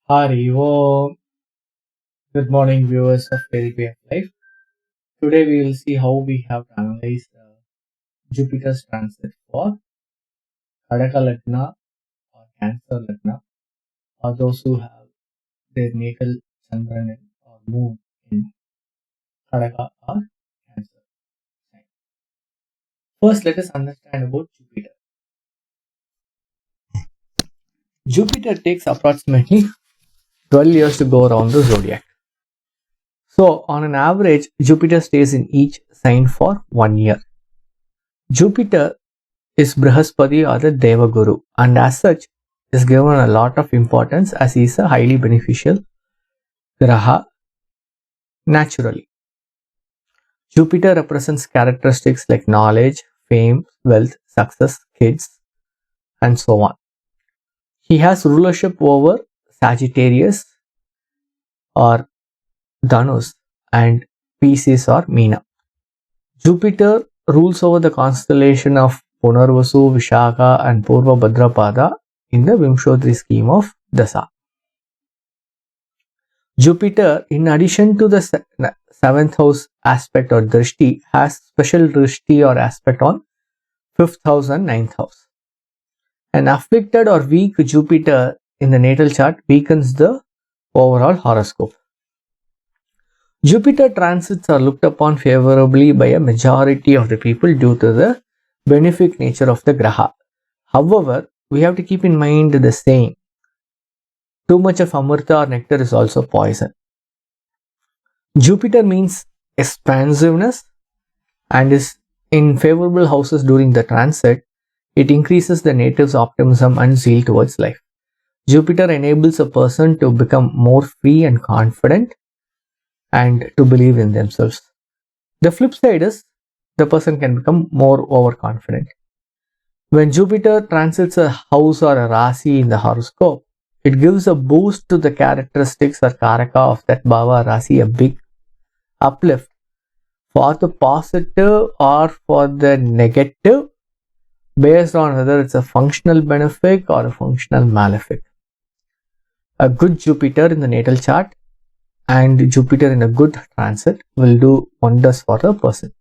Hari Om. Good morning, viewers of Therapy of Life. Today we will see how we have to analyze Jupiter's transit for Kadaka Lagna or Cancer Lagna, or those who have their natal Chandran or Moon in Kadaka or Cancer sign. First, let us understand about Jupiter. Jupiter takes approximately 12 years to go around the zodiac. So, on an average, Jupiter stays in each sign for 1 year. Jupiter is Brihaspati or the Devaguru, and as such is given a lot of importance as he is a highly beneficial Graha naturally. Jupiter represents characteristics like knowledge, fame, wealth, success, kids, and so on. He has rulership over Sagittarius or Dhanus and Pisces or Meena. Jupiter rules over the constellation of Punarvasu, Vishaka, and Purva Bhadrapada in the Vimshodri scheme of Dasa. Jupiter, in addition to the seventh house aspect or drishti, has special drishti or aspect on fifth house and ninth house. An afflicted or weak Jupiter in the natal chart weakens the overall horoscope. Jupiter transits are looked upon favorably by a majority of the people due to the benefic nature of the Graha. However, we have to keep in mind the saying, too much of Amrita or nectar is also poison. Jupiter means expansiveness and is in favorable houses during the transit. It increases the native's optimism and zeal towards life. Jupiter enables a person to become more free and confident and to believe in themselves. The flip side is the person can become more overconfident. When Jupiter transits a house or a Rasi in the horoscope, it gives a boost to the characteristics or Karaka of that Bhava Rasi, a big uplift for the positive or for the negative based on whether it's a functional benefic or a functional malefic. A good Jupiter in the natal chart and Jupiter in a good transit will do wonders for the person.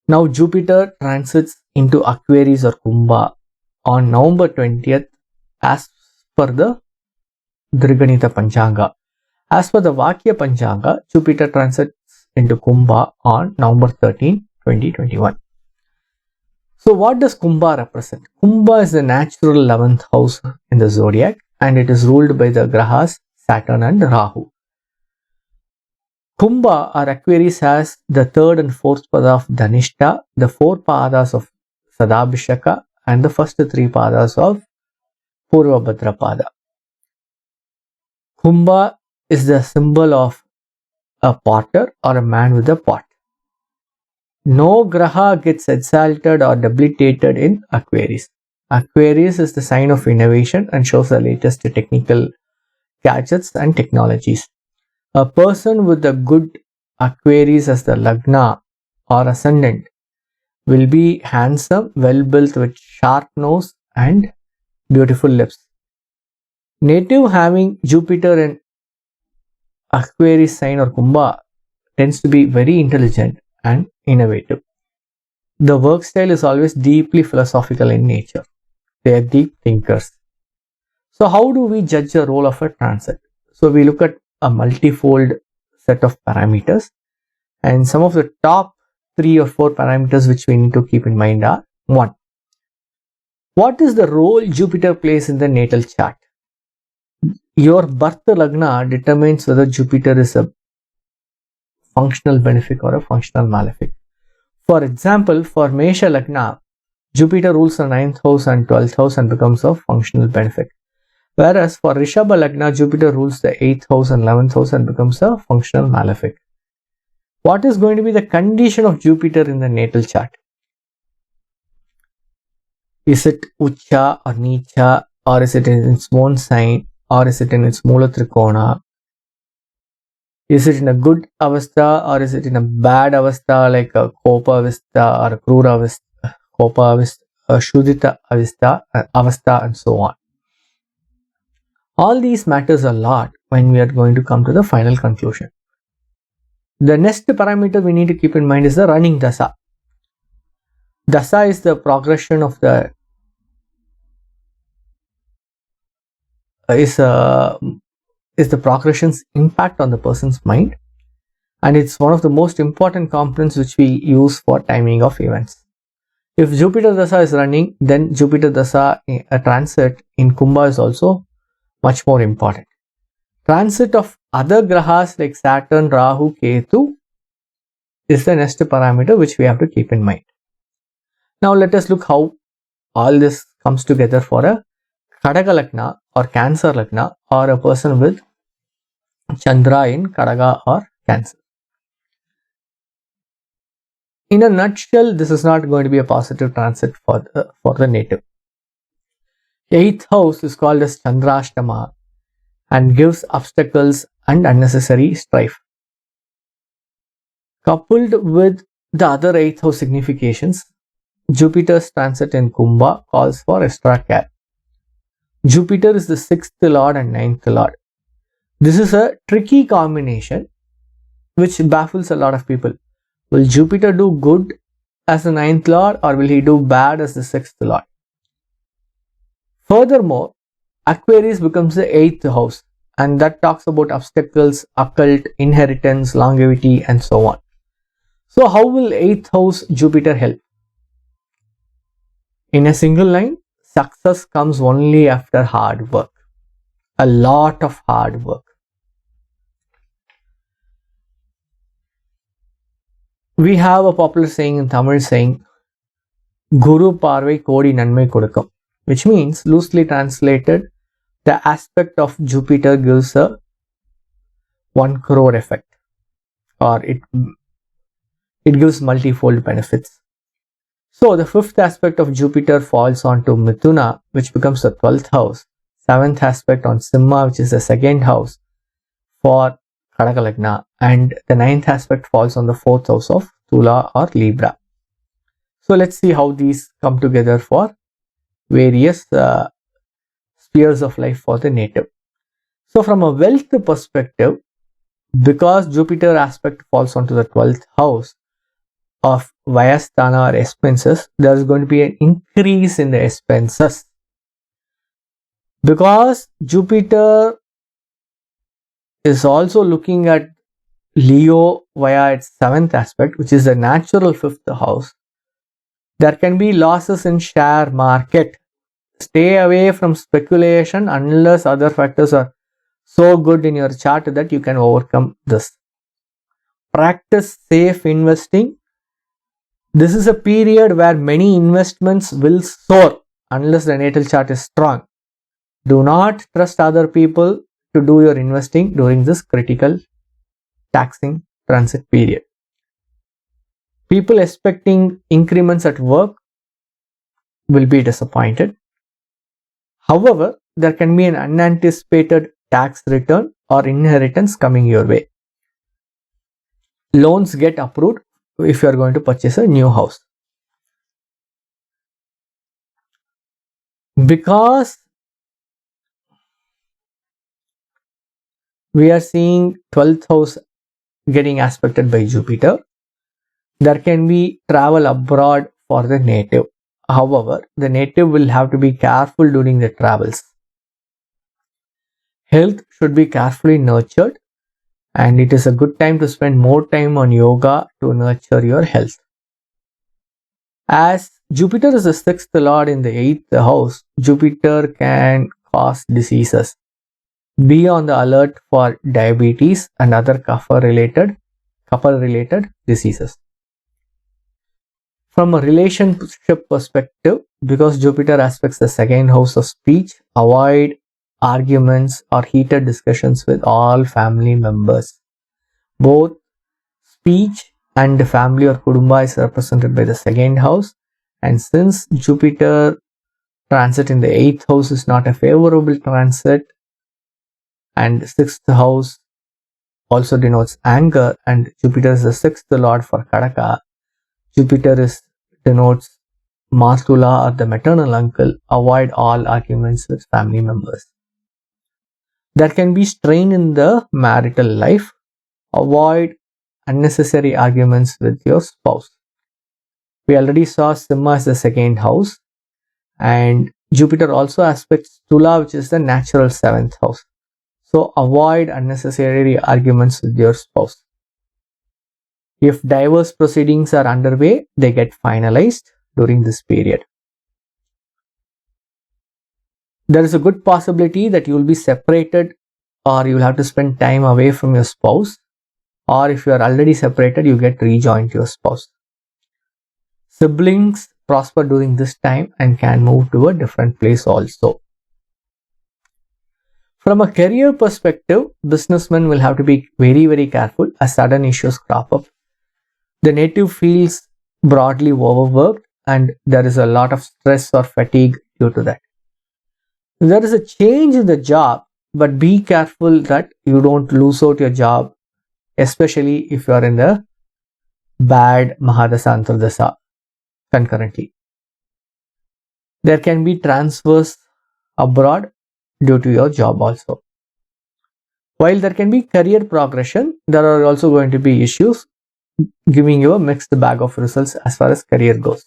Now Jupiter transits into Aquarius or Kumbha on November 20th as per the Driganita Panchanga. As per the Vakya Panchanga, Jupiter transits into Kumbha on November 13, 2021. So what does Kumbha represent? Kumbha is the natural 11th house in the zodiac and it is ruled by the Grahas Saturn and Rahu. Kumbha or Aquarius has the third and fourth pada of Dhanishta, the four padas of Sadabhishaka and the first three padas of Purva Bhadrapada. Kumbha is the symbol of a potter or a man with a pot. No Graha gets exalted or debilitated in Aquarius. Aquarius is the sign of innovation and shows the latest technical gadgets and technologies. A person with a good Aquarius as the Lagna or ascendant will be handsome, well built with sharp nose and beautiful lips. Native having Jupiter in Aquarius sign or Kumbha tends to be very intelligent and innovative. The work style is always deeply philosophical in nature. They are deep thinkers. So how do we judge the role of a transit? So we look at a multifold set of parameters, and some of the top 3 or 4 parameters which we need to keep in mind are: 1. What is the role Jupiter plays in the natal chart? Your birth lagna determines whether Jupiter is a functional benefic or a functional malefic. For example, for Mesha lagna, Jupiter rules the 9th house and 12th house and becomes a functional benefic. Whereas for Rishabha lagna, Jupiter rules the 8th house and 11th house and becomes a functional malefic. What is going to be the condition of Jupiter in the natal chart? Is it Ucha or Nicha, or is it in its own sign, or is it in its Mula Trikona? Is it in a good avastha or is it in a bad avastha like a Kopa avastha or a Krura avastha, Kopa avastha, Shudita avastha, and so on? All these matters a lot when we are going to come to the final conclusion. The next parameter we need to keep in mind is the running dasa. Dasa is the progression of the is the progression's impact on the person's mind, and it's one of the most important components which we use for timing of events. If Jupiter Dasa is running, then Jupiter Dasa transit in Kumbha is also much more important. Transit of other grahas like Saturn, Rahu, Ketu is the next parameter which we have to keep in mind. Now let us look how all this comes together for a Kadaga Lagna or Cancer Lagna or a person with Chandra in Kadaga or Cancer. In a nutshell, this is not going to be a positive transit for the native. 8th house is called as Chandrashtama and gives obstacles and unnecessary strife. Coupled with the other 8th house significations, Jupiter's transit in Kumbha calls for extra care. Jupiter is the 6th lord and 9th lord. This is a tricky combination which baffles a lot of people. Will Jupiter do good as the 9th lord or will he do bad as the 6th lord? Furthermore, Aquarius becomes the 8th house, and that talks about obstacles, occult, inheritance, longevity, and so on. So how will 8th house Jupiter help? In a single line, success comes only after hard work. A lot of hard work. We have a popular saying in Tamil saying, Guru Parvai Kodi Nanmai Kodukam, which means, loosely translated, the aspect of Jupiter gives a 1 crore effect, or it gives multifold benefits. So the 5th aspect of Jupiter falls onto Mithuna, which becomes the 12th house. 7th aspect on Simha, which is the 2nd house for Kadaka Lagna, and the 9th aspect falls on the 4th house of Tula or Libra. So let's see how these come together for various spheres of life for the native. So from a wealth perspective, because Jupiter aspect falls onto the 12th house of Vyasthana or expenses, there is going to be an increase in the expenses. Because Jupiter is also looking at Leo via its 7th aspect, which is the natural 5th house, there can be losses in share market. Stay away from speculation unless other factors are so good in your chart that you can overcome this. Practice safe investing. This is a period where many investments will soar unless the natal chart is strong. Do not trust other people to do your investing during this critical taxing transit period. People expecting increments at work will be disappointed. However, there can be an unanticipated tax return or inheritance coming your way. Loans get approved if you are going to purchase a new house. Because we are seeing 12th house getting aspected by Jupiter, there can be travel abroad for the native. However, the native will have to be careful during the travels. Health should be carefully nurtured, and it is a good time to spend more time on yoga to nurture your health. As Jupiter is the 6th lord in the 8th house, Jupiter can cause diseases. Be on the alert for diabetes and other couple-related diseases. From a relationship perspective, because Jupiter aspects the 2nd house of speech, avoid arguments or heated discussions with all family members. Both speech and family or Kudumba is represented by the 2nd house, and since Jupiter transit in the 8th house is not a favorable transit, and 6th house also denotes anger, and Jupiter is the 6th lord for Kadaka, Jupiter denotes Matula or the maternal uncle. Avoid all arguments with family members. There can be strain in the marital life. Avoid unnecessary arguments with your spouse. We already saw Simha as the second house, and Jupiter also aspects Tula, which is the natural 7th house. So avoid unnecessary arguments with your spouse. If divorce proceedings are underway, they get finalized during this period. There is a good possibility that you will be separated, or you will have to spend time away from your spouse, or if you are already separated, you get rejoined to your spouse. Siblings prosper during this time and can move to a different place also. From a career perspective, businessmen will have to be very, very careful as sudden issues crop up. The native feels broadly overworked and there is a lot of stress or fatigue due to that. There is a change in the job, but be careful that you don't lose out your job, especially if you are in the bad Mahadasa Antardasa concurrently. There can be transfers abroad due to your job also. While there can be career progression, there are also going to be issues giving you a mixed bag of results as far as career goes.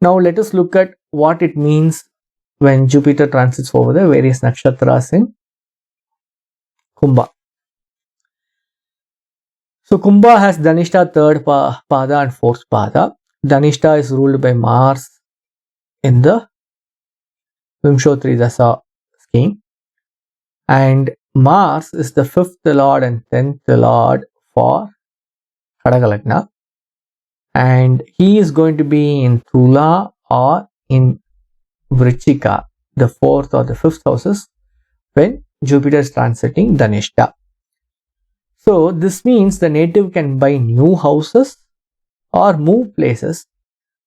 Now let us look at what it means when Jupiter transits over the various nakshatras in Kumbha. So Kumbha has Dhanishta 3rd pada and 4th pada. Dhanishta is ruled by Mars in the Vimshotri Dasa scheme, and Mars is the 5th lord and 10th lord for Kadagalagna, and he is going to be in Tula or in Vrichika, the 4th or the 5th houses, when Jupiter is transiting Dhanishta. So this means the native can buy new houses or move places,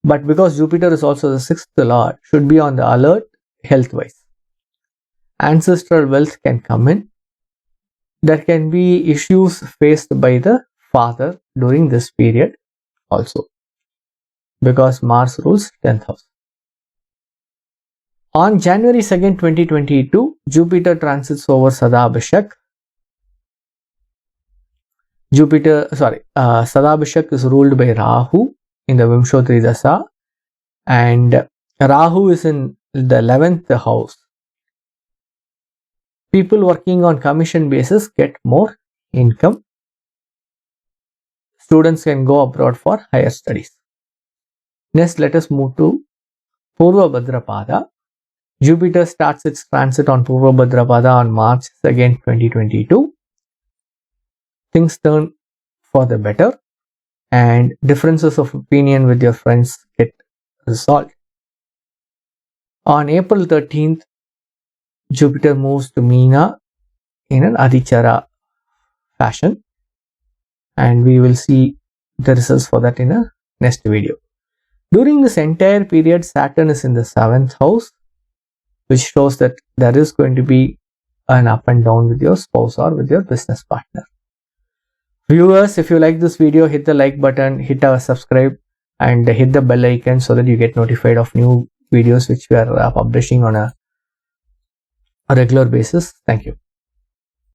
but because Jupiter is also the 6th lord, should be on the alert health wise. Ancestral wealth can come in. There can be issues faced by the father during this period also, because Mars rules 10th house. On January 2nd, 2022, Jupiter transits over Sadabhishak. Sadabhishak is ruled by Rahu in the Vimshotri Dasa, and Rahu is in the 11th house. People working on commission basis get more income. Students can go abroad for higher studies. Next, let us move to Purva Bhadrapada. Jupiter starts its transit on Purva Bhadrapada on March 2nd, 2022. Things turn for the better and differences of opinion with your friends get resolved. On April 13th, Jupiter moves to Meena in an Adichara fashion, and we will see the results for that in a next video. During this entire period, Saturn is in the 7th house, which shows that there is going to be an up and down with your spouse or with your business partner. Viewers, if you like this video, hit the like button, hit our subscribe and hit the bell icon so that you get notified of new videos which we are publishing on a regular basis. Thank you.